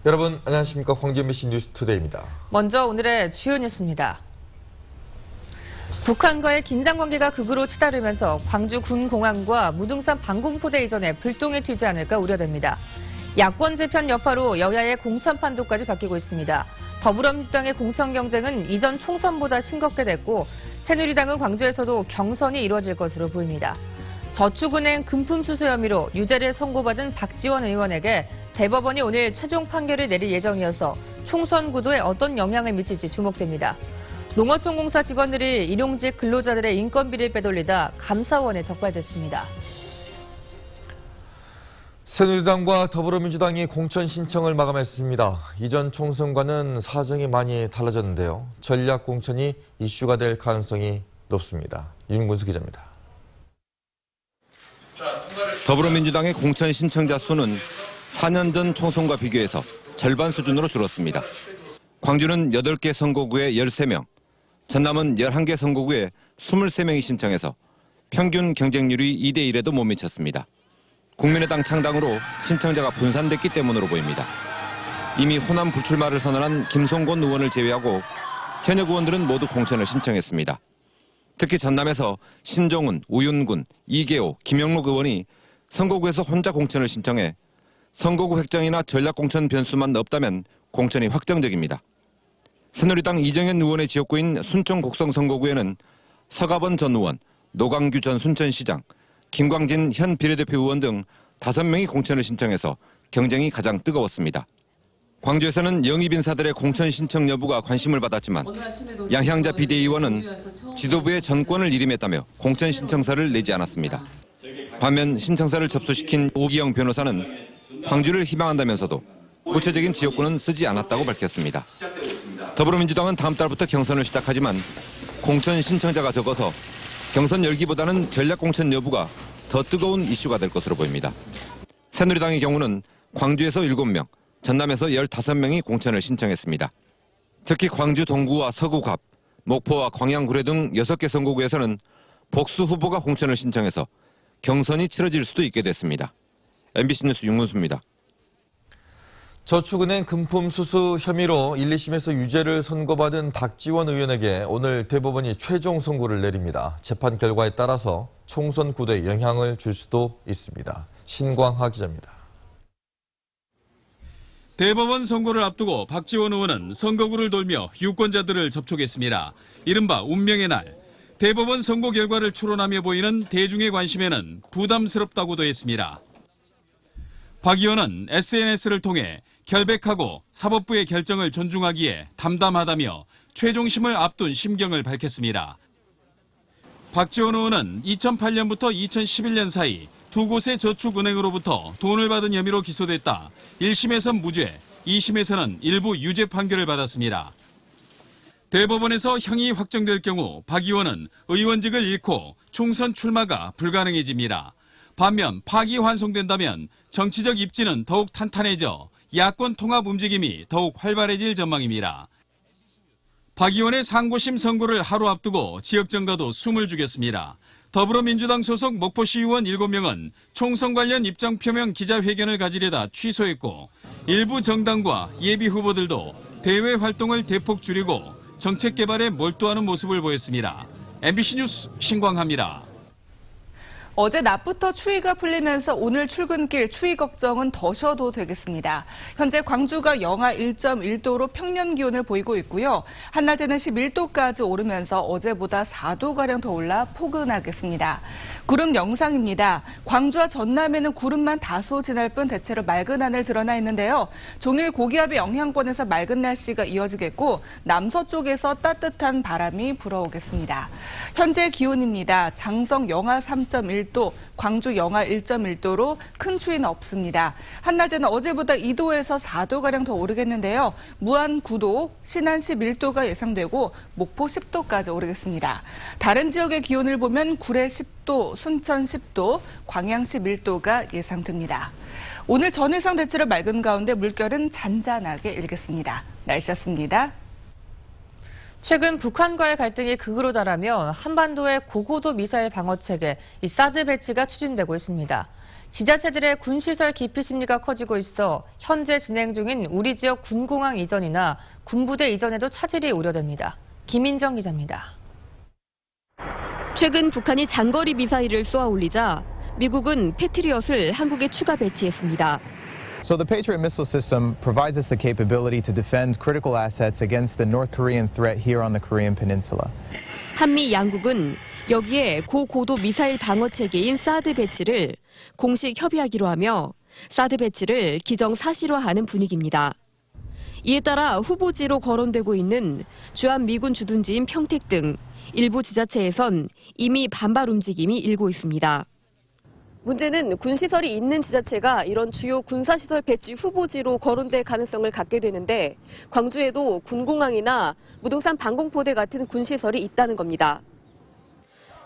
여러분 안녕하십니까. 황지연 MBC 뉴스투데이입니다. 먼저 오늘의 주요 뉴스입니다. 북한과의 긴장관계가 극으로 치달으면서 광주 군공항과 무등산 방공포대 이전에 불똥이 튀지 않을까 우려됩니다. 야권 재편 여파로 여야의 공천 판도까지 바뀌고 있습니다. 더불어민주당의 공천 경쟁은 이전 총선보다 싱겁게 됐고 새누리당은 광주에서도 경선이 이루어질 것으로 보입니다. 저축은행 금품 수수 혐의로 유죄를 선고받은 박지원 의원에게 대법원이 오늘 최종 판결을 내릴 예정이어서 총선 구도에 어떤 영향을 미칠지 주목됩니다. 농어촌공사 직원들이 일용직 근로자들의 인건비를 빼돌리다 감사원에 적발됐습니다. 새누리당과 더불어민주당이 공천 신청을 마감했습니다. 이전 총선과는 사정이 많이 달라졌는데요. 전략 공천이 이슈가 될 가능성이 높습니다. 윤군수 기자입니다. 더불어민주당의 공천 신청자 수는 4년 전 총선과 비교해서 절반 수준으로 줄었습니다. 광주는 8개 선거구에 13명, 전남은 11개 선거구에 23명이 신청해서 평균 경쟁률이 2대1에도 못 미쳤습니다. 국민의당 창당으로 신청자가 분산됐기 때문으로 보입니다. 이미 호남 불출마를 선언한 김성곤 의원을 제외하고 현역 의원들은 모두 공천을 신청했습니다. 특히 전남에서 신종훈, 우윤군, 이계호, 김영록 의원이 선거구에서 혼자 공천을 신청해 선거구 획정이나 전략공천 변수만 없다면 공천이 확정적입니다. 새누리당 이정현 의원의 지역구인 순천 곡성 선거구에는 서가번 전 의원, 노광규 전 순천시장, 김광진 현 비례대표 의원 등 5명이 공천을 신청해서 경쟁이 가장 뜨거웠습니다. 광주에서는 영입 인사들의 공천 신청 여부가 관심을 받았지만 양향자 비대위원은 지도부의 전권을 일임했다며 공천 신청서를 내지 않았습니다. 반면 신청서를 접수시킨 오기영 변호사는 광주를 희망한다면서도 구체적인 지역구는 쓰지 않았다고 밝혔습니다. 더불어민주당은 다음 달부터 경선을 시작하지만 공천 신청자가 적어서 경선 열기보다는 전략 공천 여부가 더 뜨거운 이슈가 될 것으로 보입니다. 새누리당의 경우는 광주에서 7명, 전남에서 15명이 공천을 신청했습니다. 특히 광주 동구와 서구갑, 목포와 광양구례 등 6개 선거구에서는 복수 후보가 공천을 신청해서 경선이 치러질 수도 있게 됐습니다. MBC 뉴스 윤문수입니다. 저축은행 금품 수수 혐의로 1, 2심에서 유죄를 선고받은 박지원 의원에게 오늘 대법원이 최종 선고를 내립니다. 재판 결과에 따라서 총선 구도에 영향을 줄 수도 있습니다. 신광하 기자입니다. 대법원 선고를 앞두고 박지원 의원은 선거구를 돌며 유권자들을 접촉했습니다. 이른바 운명의 날. 대법원 선고 결과를 추론하며 보이는 대중의 관심에는 부담스럽다고도 했습니다. 박 의원은 SNS를 통해 결백하고 사법부의 결정을 존중하기에 담담하다며 최종심을 앞둔 심경을 밝혔습니다. 박지원 의원은 2008년부터 2011년 사이 두 곳의 저축은행으로부터 돈을 받은 혐의로 기소됐다 1심에선 무죄, 2심에서는 일부 유죄 판결을 받았습니다. 대법원에서 형이 확정될 경우 박 의원은 의원직을 잃고 총선 출마가 불가능해집니다. 반면 파기환송된다면 정치적 입지는 더욱 탄탄해져 야권 통합 움직임이 더욱 활발해질 전망입니다. 박 의원의 상고심 선고를 하루 앞두고 지역정가도 숨을 죽였습니다. 더불어민주당 소속 목포시 의원 7명은 총선 관련 입장 표명 기자회견을 가지려다 취소했고 일부 정당과 예비 후보들도 대외 활동을 대폭 줄이고 정책 개발에 몰두하는 모습을 보였습니다. MBC 뉴스 신광하입니다. 어제 낮부터 추위가 풀리면서 오늘 출근길 추위 걱정은 더 쉬어도 되겠습니다. 현재 광주가 영하 1.1도로 평년 기온을 보이고 있고요. 한낮에는 11도까지 오르면서 어제보다 4도가량 더 올라 포근하겠습니다. 구름 영상입니다. 광주와 전남에는 구름만 다소 지날 뿐 대체로 맑은 하늘 드러나 있는데요. 종일 고기압의 영향권에서 맑은 날씨가 이어지겠고 남서쪽에서 따뜻한 바람이 불어오겠습니다. 현재 기온입니다. 장성 영하 3.1도, 광주 영하 1.1도로 큰 추위는 없습니다. 한낮에는 어제보다 2도에서 4도가량 더 오르겠는데요. 무안 9도, 신안 11도가 예상되고 목포 10도까지 오르겠습니다. 다른 지역의 기온을 보면 구례 10도, 순천 10도, 광양 11도가 예상됩니다. 오늘 전해상 대체로 맑은 가운데 물결은 잔잔하게 일겠습니다. 날씨였습니다. 최근 북한과의 갈등이 극으로 달하며 한반도의 고고도 미사일 방어 체계, 이 사드 배치가 추진되고 있습니다. 지자체들의 군시설 기피 심리가 커지고 있어 현재 진행 중인 우리 지역 군공항 이전이나 군부대 이전에도 차질이 우려됩니다. 김인정 기자입니다. 최근 북한이 장거리 미사일을 쏘아 올리자 미국은 패트리엇을 한국에 추가 배치했습니다. So the Patriot missile system provides us the capability to defend critical assets against the North Korean threat here on the Korean Peninsula. 한미 양국은 여기에 고고도 미사일 방어 체계인 사드 배치를 공식 협의하기로 하며 사드 배치를 기정사실화하는 분위기입니다. 이에 따라 후보지로 거론되고 있는 주한 미군 주둔지인 평택 등 일부 지자체에선 이미 반발 움직임이 일고 있습니다. 문제는 군시설이 있는 지자체가 이런 주요 군사시설 배치 후보지로 거론될 가능성을 갖게 되는데 광주에도 군공항이나 무등산 방공포대 같은 군시설이 있다는 겁니다.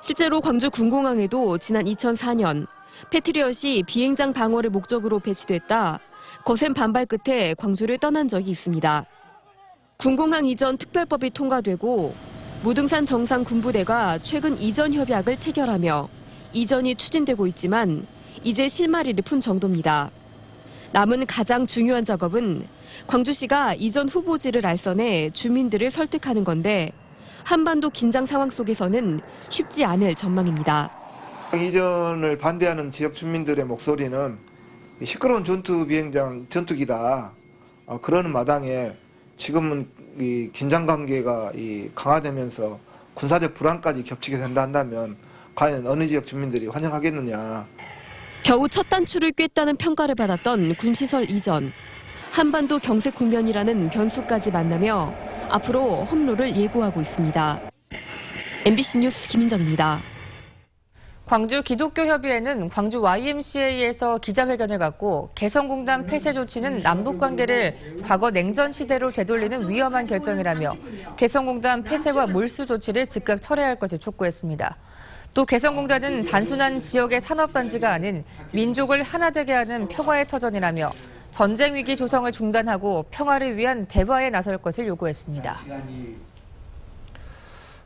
실제로 광주 군공항에도 지난 2004년 패트리엇이 비행장 방어를 목적으로 배치됐다 거센 반발 끝에 광주를 떠난 적이 있습니다. 군공항 이전 특별법이 통과되고 무등산 정상 군부대가 최근 이전 협약을 체결하며 이전이 추진되고 있지만 이제 실마리를 푼 정도입니다. 남은 가장 중요한 작업은 광주시가 이전 후보지를 알선해 주민들을 설득하는 건데 한반도 긴장 상황 속에서는 쉽지 않을 전망입니다. 이전을 반대하는 지역 주민들의 목소리는 시끄러운 전투 비행장 전투기다. 그러는 마당에 지금은 이 긴장 관계가 강화되면서 군사적 불안까지 겹치게 된다 한다면 과연 어느 지역 주민들이 환영하겠느냐. 겨우 첫 단추를 꿰다는 평가를 받았던 군시설 이전. 한반도 경색 국면이라는 변수까지 만나며 앞으로 험로를 예고하고 있습니다. MBC 뉴스 김인정입니다. 광주 기독교협의회는 광주 YMCA에서 기자회견을 갖고 개성공단 폐쇄 조치는 남북관계를 과거 냉전 시대로 되돌리는 위험한 결정이라며 개성공단 폐쇄와 몰수 조치를 즉각 철회할 것을 촉구했습니다. 또 개성공단은 단순한 지역의 산업단지가 아닌 민족을 하나 되게 하는 평화의 터전이라며 전쟁 위기 조성을 중단하고 평화를 위한 대화에 나설 것을 요구했습니다.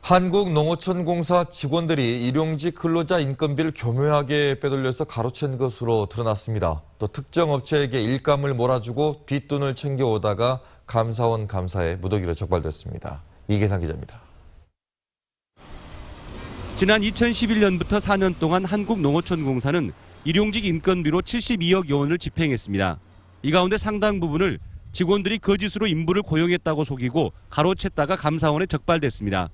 한국농어촌공사 직원들이 일용직 근로자 인건비를 교묘하게 빼돌려서 가로챈 것으로 드러났습니다. 또 특정 업체에게 일감을 몰아주고 뒷돈을 챙겨오다가 감사원 감사에 무더기로 적발됐습니다. 이계상 기자입니다. 지난 2011년부터 4년 동안 한국농어촌공사는 일용직 인건비로 72억여 원을 집행했습니다. 이 가운데 상당 부분을 직원들이 거짓으로 인부를 고용했다고 속이고 가로챘다가 감사원에 적발됐습니다.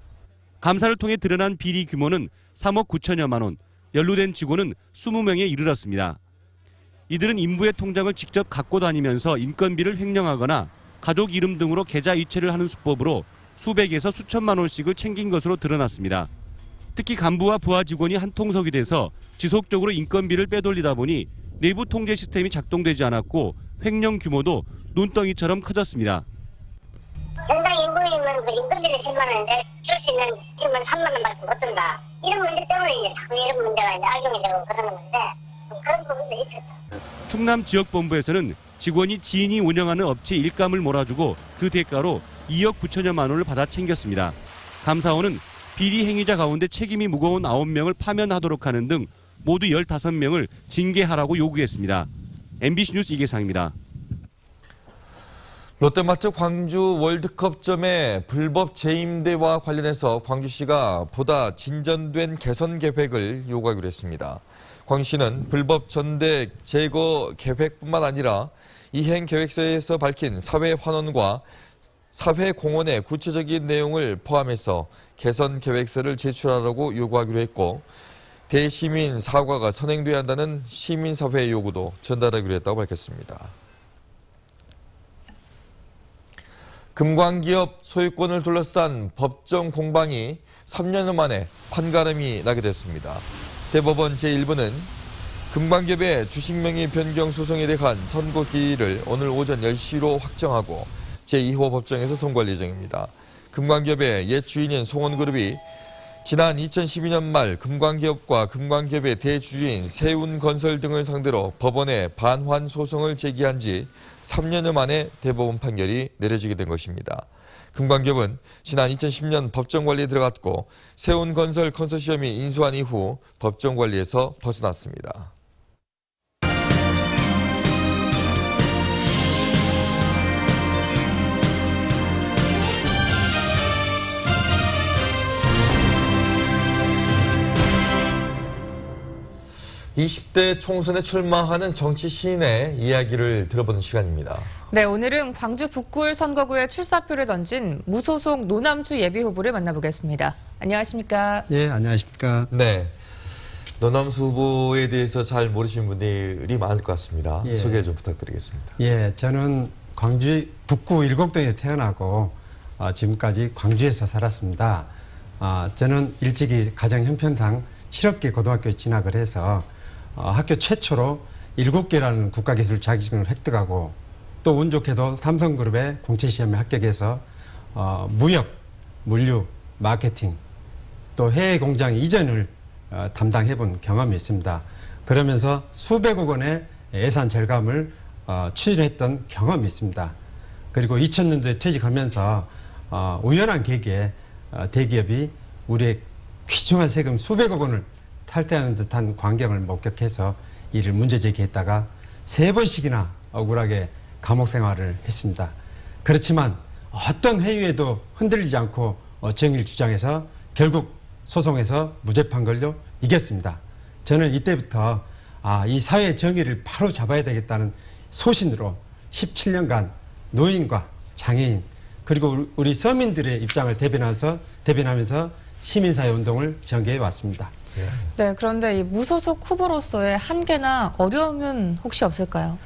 감사를 통해 드러난 비리 규모는 3억 9천여만 원, 연루된 직원은 20명에 이르렀습니다. 이들은 인부의 통장을 직접 갖고 다니면서 인건비를 횡령하거나 가족 이름 등으로 계좌 이체를 하는 수법으로 수백에서 수천만 원씩을 챙긴 것으로 드러났습니다. 특히 간부와 부하 직원이 한 통속이 돼서 지속적으로 인건비를 빼돌리다 보니 내부 통제 시스템이 작동되지 않았고 횡령 규모도 눈덩이처럼 커졌습니다. 현장 인부이면 인건비를 10만 원인데 줄 수 있는 지금은 3만 원밖에 못 준다. 이런 문제 때문에 이제 자꾸 이런 문제가 이제 악용이 되고 그러는 건데 그런 부분도 있었죠. 충남 지역본부에서는 직원이 지인이 운영하는 업체 일감을 몰아주고 그 대가로 2억 9천여만 원을 받아 챙겼습니다. 감사원은 비리 행위자 가운데 책임이 무거운 9명을 파면하도록 하는 등 모두 15명을 징계하라고 요구했습니다. MBC 뉴스 이계상입니다. 롯데마트 광주 월드컵점의 불법 재임대와 관련해서 광주시가 보다 진전된 개선 계획을 요구하기로 했습니다. 광주시는 불법 전대 제거 계획뿐만 아니라 이행 계획서에서 밝힌 사회 환원과 사회 공헌의 구체적인 내용을 포함해서 개선 계획서를 제출하라고 요구하기로 했고 대시민 사과가 선행돼야 한다는 시민사회의 요구도 전달하기로 했다고 밝혔습니다. 금광기업 소유권을 둘러싼 법정 공방이 3년 만에 판가름이 나게 됐습니다. 대법원 제1부는 금광기업의 주식명의 변경 소송에 대한 선고 기일을 오늘 오전 10시로 확정하고 제2호 법정에서 선고할 예정입니다. 금광기업의 옛 주인인 송원그룹이 지난 2012년 말 금광기업과 금광기업의 대주주인 세운건설 등을 상대로 법원에 반환 소송을 제기한 지 3년여 만에 대법원 판결이 내려지게 된 것입니다. 금광기업은 지난 2010년 법정관리에 들어갔고 세운건설 컨소시엄이 인수한 이후 법정관리에서 벗어났습니다. 20대 총선에 출마하는 정치 시인의 이야기를 들어보는 시간입니다. 네, 오늘은 광주 북구을 선거구에 출사표를 던진 무소속 노남수 예비후보를 만나보겠습니다. 안녕하십니까? 예, 안녕하십니까? 네, 노남수 후보에 대해서 잘 모르시는 분들이 많을 것 같습니다. 예. 소개를 좀 부탁드리겠습니다. 예, 저는 광주 북구 일곡동에 태어나고 지금까지 광주에서 살았습니다. 저는 일찍이 가정 형편상 실업계 고등학교에 진학을 해서 학교 최초로 7개라는 국가기술 자격증을 획득하고 또 운 좋게도 삼성그룹의 공채시험에 합격해서 무역, 물류, 마케팅 또 해외 공장 이전을 담당해본 경험이 있습니다. 그러면서 수백억 원의 예산 절감을 추진했던 경험이 있습니다. 그리고 2000년도에 퇴직하면서 우연한 계기에 대기업이 우리의 귀중한 세금 수백억 원을 탈퇴하는 듯한 광경을 목격해서 이를 문제 제기했다가 3번씩이나 억울하게 감옥 생활을 했습니다. 그렇지만 어떤 회유에도 흔들리지 않고 정의를 주장해서 결국 소송에서 무죄 판결로 이겼습니다. 저는 이때부터 이 사회의 정의를 바로 잡아야 되겠다는 소신으로 17년간 노인과 장애인 그리고 우리 서민들의 입장을 대변하면서 시민사회 운동을 전개해 왔습니다. 네, 그런데 이 무소속 후보로서의 한계나 어려움은 혹시 없을까요?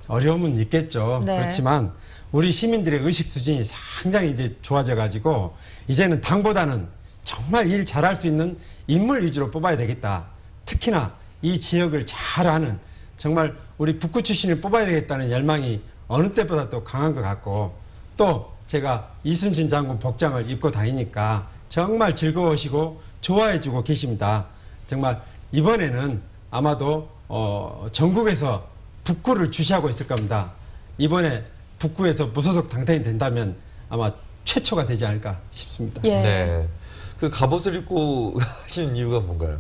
어려움은 있겠죠. 네. 그렇지만 우리 시민들의 의식 수준이 상당히 이제 좋아져 가지고 이제는 당보다는 정말 일 잘할 수 있는 인물 위주로 뽑아야 되겠다. 특히나 이 지역을 잘 아는 정말 우리 북구 출신을 뽑아야 되겠다는 열망이 어느 때보다 또 강한 것 같고 또 제가 이순신 장군 복장을 입고 다니니까 정말 즐거워하시고 좋아해주고 계십니다. 정말 이번에는 아마도 전국에서 북구를 주시하고 있을 겁니다. 이번에 북구에서 무소속 당선이 된다면 아마 최초가 되지 않을까 싶습니다. 예. 네, 그 갑옷을 입고 하신 이유가 뭔가요?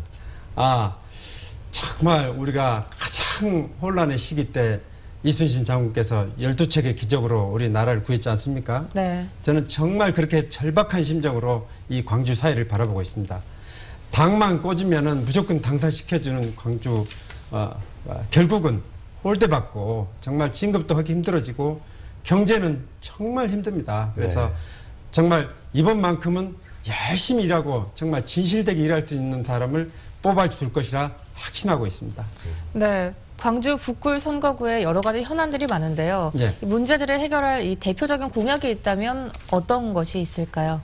정말 우리가 가장 혼란의 시기 때 이순신 장군께서 12척의 기적으로 우리 나라를 구했지 않습니까? 네. 저는 정말 그렇게 절박한 심정으로 이 광주 사회를 바라보고 있습니다. 당만 꽂으면은 무조건 당선시켜주는 광주, 결국은 홀대받고 정말 진급도 하기 힘들어지고 경제는 정말 힘듭니다. 그래서 네. 정말 이번만큼은 열심히 일하고 정말 진실되게 일할 수 있는 사람을 뽑아줄 것이라 확신하고 있습니다. 네, 광주 북구을 선거구에 여러 가지 현안들이 많은데요. 네. 이 문제들을 해결할 이 대표적인 공약이 있다면 어떤 것이 있을까요?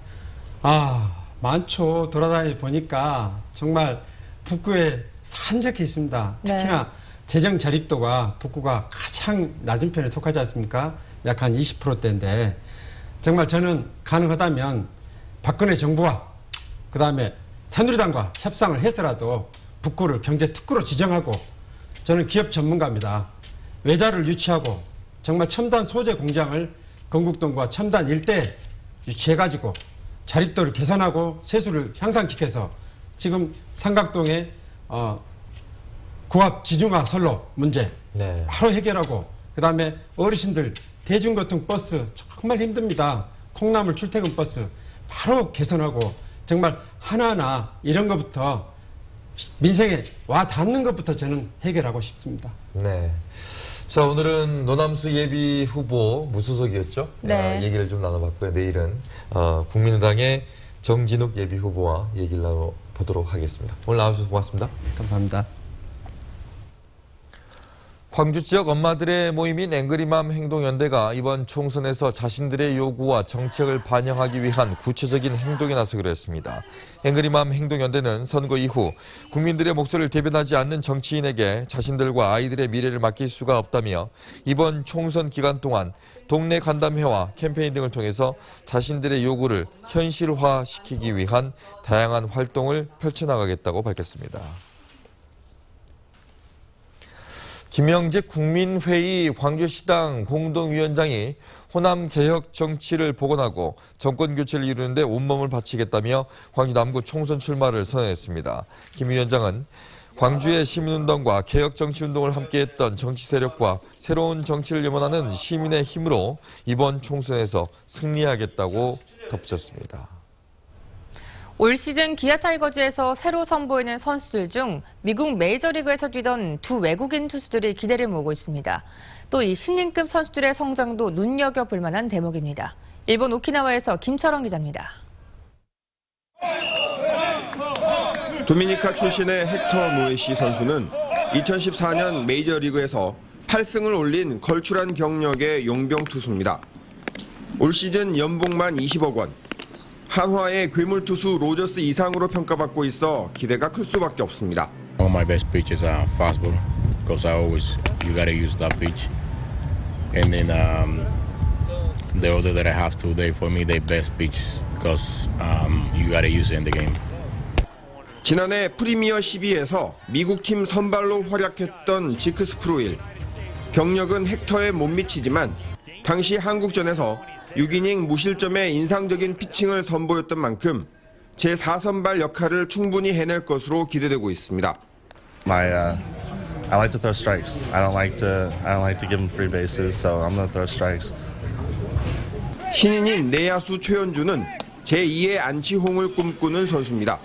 많죠. 돌아다니 보니까 정말 북구에 산적해 있습니다. 특히나 재정 자립도가 북구가 가장 낮은 편에 속하지 않습니까? 약 한 20%대인데 정말 저는 가능하다면 박근혜 정부와 그다음에 새누리당과 협상을 해서라도 북구를 경제특구로 지정하고 저는 기업 전문가입니다. 외자를 유치하고 정말 첨단 소재 공장을 건국동과 첨단 일대에 유치해가지고 자립도를 개선하고 세수를 향상시켜서 지금 삼각동의 구합 지중화 선로 문제 네. 바로 해결하고 그다음에 어르신들 대중교통버스 정말 힘듭니다. 콩나물 출퇴근 버스 바로 개선하고 정말 하나하나 이런 것부터 민생에 와 닿는 것부터 저는 해결하고 싶습니다. 네. 자, 오늘은 노남수 예비 후보 무소속이었죠? 네. 얘기를 좀 나눠봤고요. 내일은 국민의당의 정진욱 예비 후보와 얘기를 나눠보도록 하겠습니다. 오늘 나와주셔서 고맙습니다. 감사합니다. 광주 지역 엄마들의 모임인 앵그리맘 행동연대가 이번 총선에서 자신들의 요구와 정책을 반영하기 위한 구체적인 행동에 나서기로 했습니다. 앵그리맘 행동연대는 선거 이후 국민들의 목소리를 대변하지 않는 정치인에게 자신들과 아이들의 미래를 맡길 수가 없다며 이번 총선 기간 동안 동네 간담회와 캠페인 등을 통해서 자신들의 요구를 현실화시키기 위한 다양한 활동을 펼쳐나가겠다고 밝혔습니다. 김영직 국민회의 광주시당 공동위원장이 호남 개혁 정치를 복원하고 정권 교체를 이루는데 온몸을 바치겠다며 광주 남구 총선 출마를 선언했습니다. 김 위원장은 광주의 시민운동과 개혁 정치운동을 함께했던 정치 세력과 새로운 정치를 염원하는 시민의 힘으로 이번 총선에서 승리하겠다고 덧붙였습니다. 올 시즌 기아 타이거즈에서 새로 선보이는 선수들 중 미국 메이저리그에서 뛰던 두 외국인 투수들이 기대를 모으고 있습니다. 또 이 신인급 선수들의 성장도 눈여겨볼 만한 대목입니다. 일본 오키나와에서 김철원 기자입니다. 도미니카 출신의 헥터 노에시 선수는 2014년 메이저리그에서 8승을 올린 걸출한 경력의 용병 투수입니다. 올 시즌 연봉만 20억 원, 한화의 괴물 투수 로저스 이상으로 평가받고 있어 기대가 클 수밖에 없습니다. One of my best pitches are fastball, because you gotta use that pitch. And then the other that I have today, for me, the best pitch, because you gotta use it in the game. 지난해 프리미어 12에서 미국 팀 선발로 활약했던 지크 스프루일. 경력은 헥터에 못 미치지만 당시 한국전에서 6이닝 무실점의 인상적인 피칭을 선보였던 만큼 제4선발 역할을 충분히 해낼 것으로 기대되고 있습니다. I like to throw strikes. I don't like to give them free bases, so I'm gonna throw strikes. 신인인 내야수 최현주는 제2의 안치홍을 꿈꾸는 선수입니다.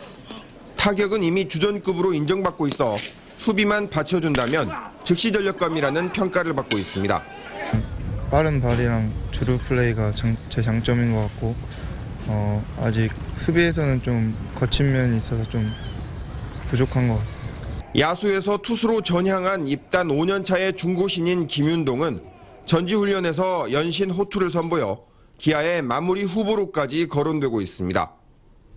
타격은 이미 주전급으로 인정받고 있어 수비만 받쳐준다면 즉시 전력감이라는 평가를 받고 있습니다. 빠른 발이랑 주루 플레이가 제 장점인 것 같고 아직 수비에서는 좀 거친 면이 있어서 좀 부족한 것 같습니다. 야수에서 투수로 전향한 입단 5년차의 중고 신인 김윤동은 전지훈련에서 연신 호투를 선보여 기아의 마무리 후보로까지 거론되고 있습니다.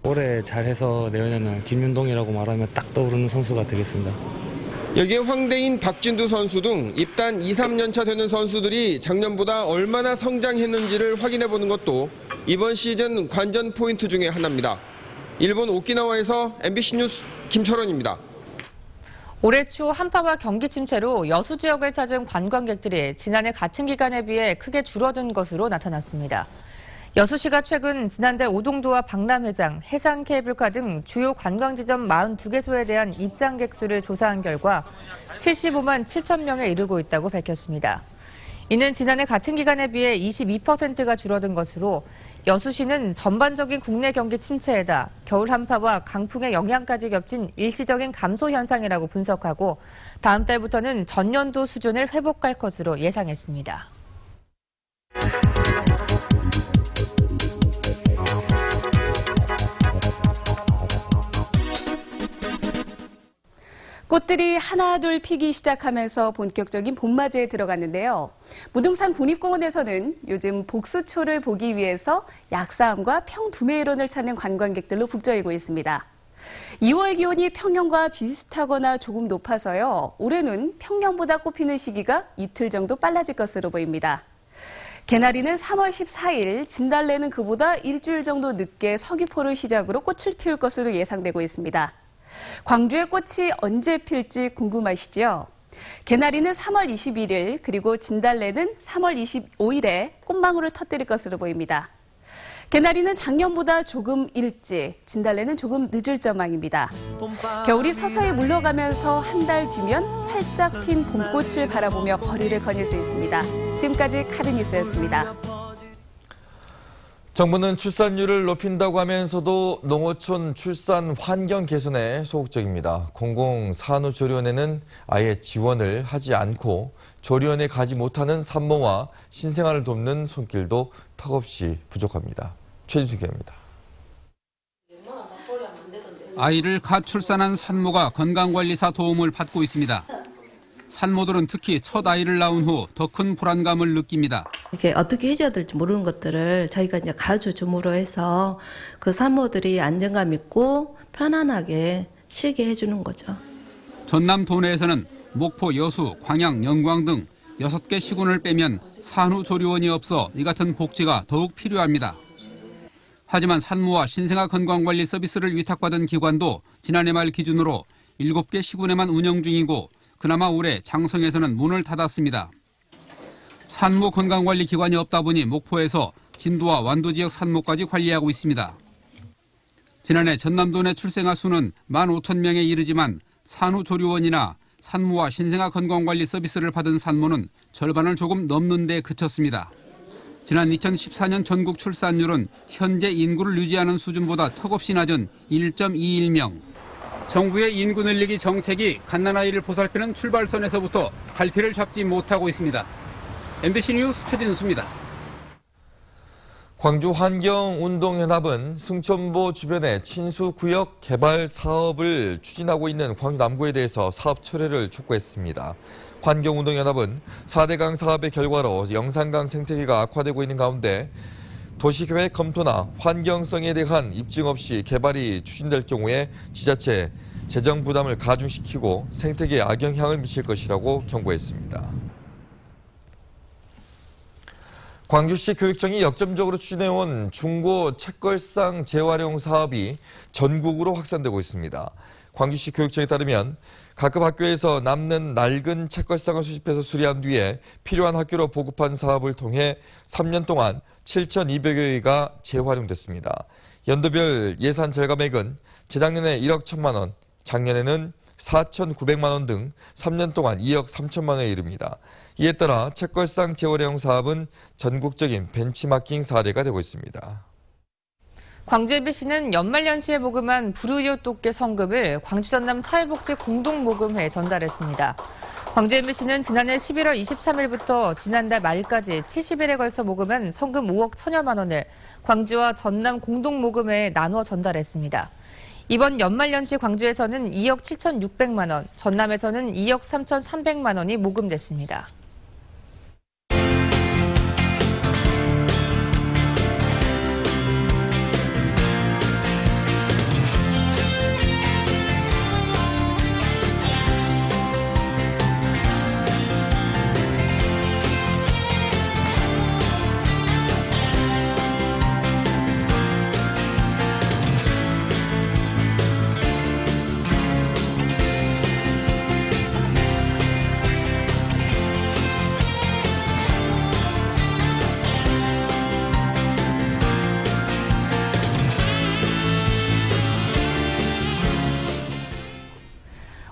올해 잘해서 내년에는 김윤동이라고 말하면 딱 떠오르는 선수가 되겠습니다. 여기에 황대인, 박진두 선수 등 입단 2, 3년차 되는 선수들이 작년보다 얼마나 성장했는지를 확인해보는 것도 이번 시즌 관전 포인트 중에 하나입니다. 일본 오키나와에서 MBC 뉴스 김철원입니다. 올해 초 한파와 경기 침체로 여수 지역을 찾은 관광객들이 지난해 같은 기간에 비해 크게 줄어든 것으로 나타났습니다. 여수시가 최근 지난달 오동도와 박람회장, 해상 케이블카 등 주요 관광지점 42개소에 대한 입장객 수를 조사한 결과 75만 7천 명에 이르고 있다고 밝혔습니다. 이는 지난해 같은 기간에 비해 22%가 줄어든 것으로 여수시는 전반적인 국내 경기 침체에다 겨울 한파와 강풍의 영향까지 겹친 일시적인 감소 현상이라고 분석하고 다음 달부터는 전년도 수준을 회복할 것으로 예상했습니다. 꽃들이 하나둘 피기 시작하면서 본격적인 봄맞이에 들어갔는데요. 무등산 국립공원에서는 요즘 복수초를 보기 위해서 약사암과 평두메이론을 찾는 관광객들로 북적이고 있습니다. 2월 기온이 평년과 비슷하거나 조금 높아서요. 올해는 평년보다 꽃피는 시기가 이틀 정도 빨라질 것으로 보입니다. 개나리는 3월 14일, 진달래는 그보다 일주일 정도 늦게 서귀포를 시작으로 꽃을 피울 것으로 예상되고 있습니다. 광주의 꽃이 언제 필지 궁금하시죠? 개나리는 3월 21일 그리고 진달래는 3월 25일에 꽃망울을 터뜨릴 것으로 보입니다. 개나리는 작년보다 조금 일찍, 진달래는 조금 늦을 전망입니다. 겨울이 서서히 물러가면서 한 달 뒤면 활짝 핀 봄꽃을 바라보며 거리를 거닐 수 있습니다. 지금까지 카드뉴스였습니다. 정부는 출산율을 높인다고 하면서도 농어촌 출산 환경 개선에 소극적입니다. 공공산후조리원에는 아예 지원을 하지 않고 조리원에 가지 못하는 산모와 신생아를 돕는 손길도 턱없이 부족합니다. 최진수 기자입니다. 아이를 갓 출산한 산모가 건강관리사 도움을 받고 있습니다. 산모들은 특히 첫 아이를 낳은 후 더 큰 불안감을 느낍니다. 이게 어떻게 해줘야 될지 모르는 것들을 저희가 이제 가르쳐 줌으로 해서 그 산모들이 안정감 있고 편안하게 쉬게 해주는 거죠. 전남 도내에서는 목포, 여수, 광양, 영광 등 6개 시군을 빼면 산후조리원이 없어 이 같은 복지가 더욱 필요합니다. 하지만 산모와 신생아 건강관리 서비스를 위탁받은 기관도 지난해 말 기준으로 7개 시군에만 운영 중이고 그나마 올해 장성에서는 문을 닫았습니다. 산모 건강관리 기관이 없다 보니 목포에서 진도와 완도 지역 산모까지 관리하고 있습니다. 지난해 전남도 내 출생아 수는 15,000명에 이르지만 산후조리원이나 산모와 신생아 건강관리 서비스를 받은 산모는 절반을 조금 넘는 데 그쳤습니다. 지난 2014년 전국 출산율은 현재 인구를 유지하는 수준보다 턱없이 낮은 1.21명. 정부의 인구 늘리기 정책이 갓난아이를 보살피는 출발선에서부터 갈피를 잡지 못하고 있습니다. MBC 뉴스 최진수입니다. 광주 환경운동연합은 승천보 주변의 친수구역 개발 사업을 추진하고 있는 광주 남구에 대해서 사업 철회를 촉구했습니다. 환경운동연합은 4대강 사업의 결과로 영산강 생태계가 악화되고 있는 가운데 도시계획 검토나 환경성에 대한 입증 없이 개발이 추진될 경우에 지자체 재정 부담을 가중시키고 생태계에 악영향을 미칠 것이라고 경고했습니다. 광주시 교육청이 역점적으로 추진해온 중고 책걸상 재활용 사업이 전국으로 확산되고 있습니다. 광주시 교육청에 따르면 각급 학교에서 남는 낡은 책걸상을 수집해서 수리한 뒤에 필요한 학교로 보급한 사업을 통해 3년 동안 7,200여개가 재활용됐습니다. 연도별 예산 절감액은 재작년에 1억 1천만 원, 작년에는 4,900만 원 등 3년 동안 2억 3천만 원에 이릅니다. 이에 따라 책걸상 재활용 사업은 전국적인 벤치마킹 사례가 되고 있습니다. 광주 MBC는 연말연시에 모금한 불우이웃 돕게 성금을 광주 전남 사회복지 공동모금회에 전달했습니다. 광주 MBC는 지난해 11월 23일부터 지난달 말까지 70일에 걸쳐 모금한 성금 5억 1천여만 원을 광주와 전남 공동모금회에 나눠 전달했습니다. 이번 연말연시 광주에서는 2억 7,600만 원, 전남에서는 2억 3,300만 원이 모금됐습니다.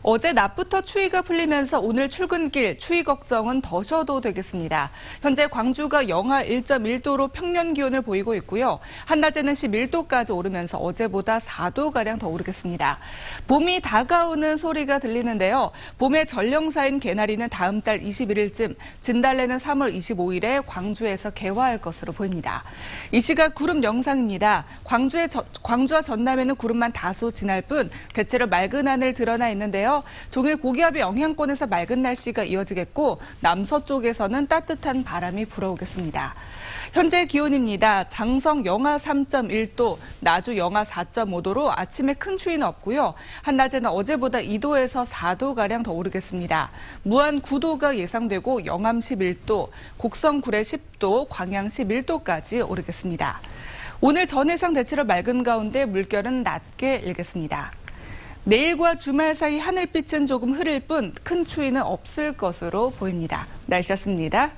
어제 낮부터 추위가 풀리면서 오늘 출근길 추위 걱정은 더셔도 되겠습니다. 현재 광주가 영하 1.1도로 평년 기온을 보이고 있고요. 한낮에는 11도까지 오르면서 어제보다 4도가량 더 오르겠습니다. 봄이 다가오는 소리가 들리는데요. 봄의 전령사인 개나리는 다음 달 21일쯤, 진달래는 3월 25일에 광주에서 개화할 것으로 보입니다. 이 시각 구름 영상입니다. 광주와 전남에는 구름만 다소 진할 뿐 대체로 맑은 하늘 드러나 있는데요. 종일 고기압의 영향권에서 맑은 날씨가 이어지겠고 남서쪽에서는 따뜻한 바람이 불어오겠습니다. 현재 기온입니다. 장성 영하 3.1도, 나주 영하 4.5도로 아침에 큰 추위는 없고요. 한낮에는 어제보다 2도에서 4도가량 더 오르겠습니다. 무안 9도가 예상되고 영암 11도, 곡성 구례 10도, 광양 11도까지 오르겠습니다. 오늘 전해상 대체로 맑은 가운데 물결은 낮게 일겠습니다. 내일과 주말 사이 하늘빛은 조금 흐릴 뿐 큰 추위는 없을 것으로 보입니다. 날씨였습니다.